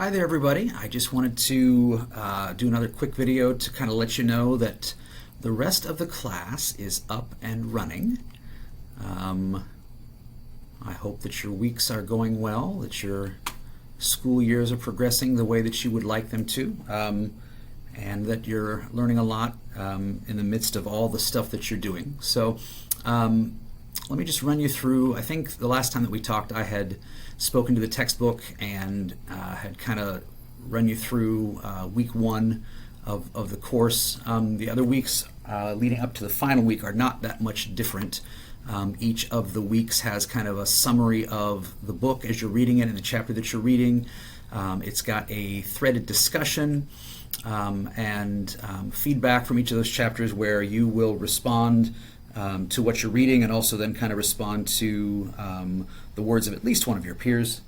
Hi there, everybody. I just wanted to do another quick video to kind of let you know that the rest of the class is up and running. I hope that your weeks are going well, that your school years are progressing the way that you would like them to, and that you're learning a lot in the midst of all the stuff that you're doing. So let me just run you through. I think the last time that we talked, I had spoken to the textbook and had kind of run you through week one of the course. The other weeks leading up to the final week are not that much different. Each of the weeks has kind of a summary of the book as you're reading it and the chapter that you're reading. It's got a threaded discussion and feedback from each of those chapters where you will respond to what you're reading and also then kind of respond to the words of at least one of your peers.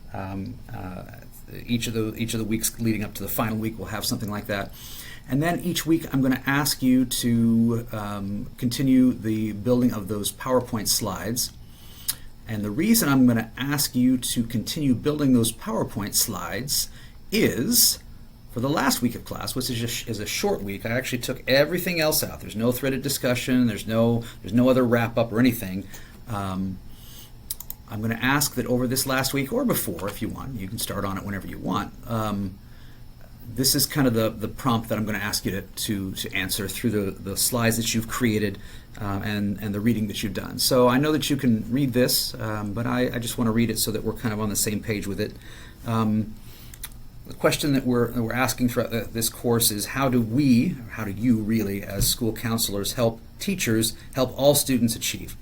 Each of the weeks leading up to the final week will have something like that. And then each week I'm going to ask you to continue the building of those PowerPoint slides. And the reason I'm going to ask you to continue building those PowerPoint slides is for the last week of class, which is a short week. I actually took everything else out. There's no threaded discussion. There's no other wrap up or anything. I'm going to ask that over this last week or before, if you want, you can start on it whenever you want. This is kind of the prompt that I'm going to ask you to answer through the slides that you've created and the reading that you've done. So I know that you can read this, but I just want to read it so that we're kind of on the same page with it. The question that we're asking throughout this course is how do you really as school counselors help teachers help all students achieve?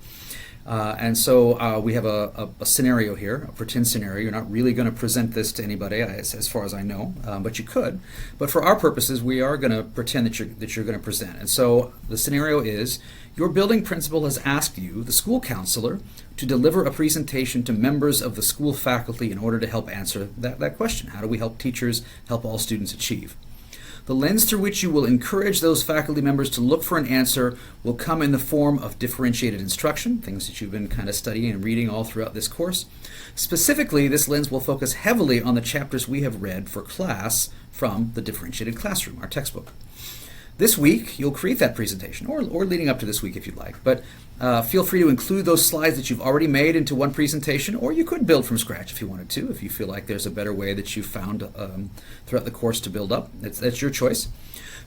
And so we have a scenario here, a pretend scenario. You're not really going to present this to anybody, as far as I know, but you could. But for our purposes, we are going to pretend that you're going to present. And so the scenario is your building principal has asked you, the school counselor, to deliver a presentation to members of the school faculty in order to help answer that question. How do we help teachers help all students achieve? The lens through which you will encourage those faculty members to look for an answer will come in the form of differentiated instruction, things that you've been kind of studying and reading all throughout this course. Specifically, this lens will focus heavily on the chapters we have read for class from the Differentiated Classroom, our textbook. This week, you'll create that presentation, or leading up to this week if you'd like, but feel free to include those slides that you've already made into one presentation, or you could build from scratch if you wanted to, if you feel like there's a better way that you've found throughout the course to build up. That's your choice.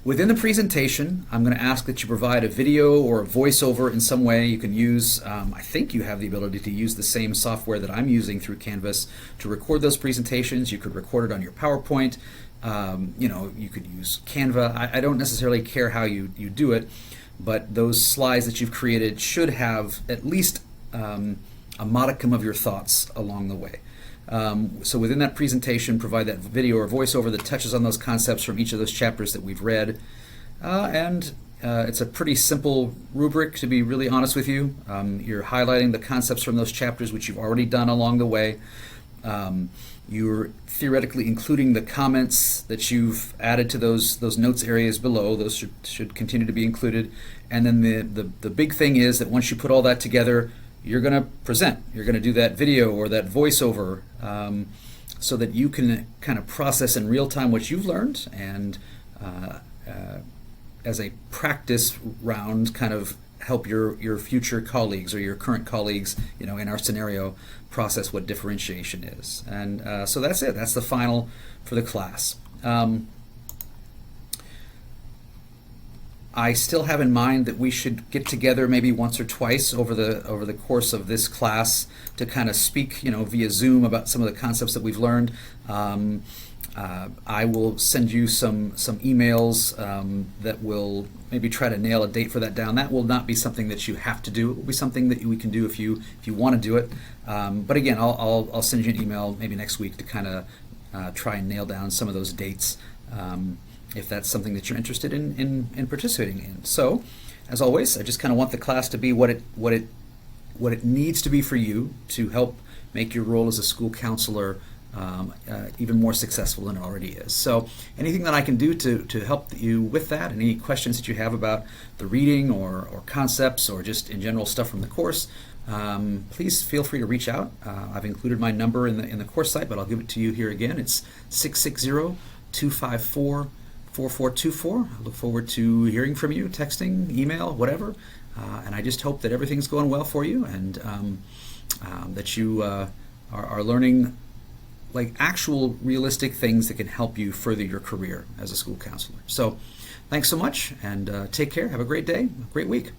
Within the presentation, I'm going to ask that you provide a video or a voiceover in some way. You can use, I think you have the ability to use the same software that I'm using through Canvas to record those presentations. You could record it on your PowerPoint. You could use Canva. I don't necessarily care how you do it, but those slides that you've created should have at least a modicum of your thoughts along the way. So within that presentation, provide that video or voiceover that touches on those concepts from each of those chapters that we've read. It's a pretty simple rubric, to be really honest with you. You're highlighting the concepts from those chapters which you've already done along the way. You're theoretically including the comments that you've added to those notes areas below. Those should continue to be included. And then the big thing is that once you put all that together, you're going to present. You're going to do that video or that voiceover so that you can kind of process in real time what you've learned and as a practice round kind of help your future colleagues or your current colleagues, in our scenario, process what differentiation is. And so that's it. That's the final for the class. I still have in mind that we should get together maybe once or twice over the course of this class to kind of speak, via Zoom about some of the concepts that we've learned. I will send you some emails that will maybe try to nail a date for that down. That will not be something that you have to do. It will be something that we can do if you want to do it. But again, I'll send you an email maybe next week to kind of try and nail down some of those dates if that's something that you're interested in participating in. So, as always, I just kind of want the class to be what it needs to be for you to help make your role as a school counselor even more successful than it already is. So anything that I can do to help you with that, any questions that you have about the reading or concepts or just in general stuff from the course, please feel free to reach out. I've included my number in the course site, but I'll give it to you here again. It's 660-254-4424. I look forward to hearing from you, texting, email, whatever. And I just hope that everything's going well for you, and that you are learning like actual realistic things that can help you further your career as a school counselor. So thanks so much, and take care. Have a great day, a great week.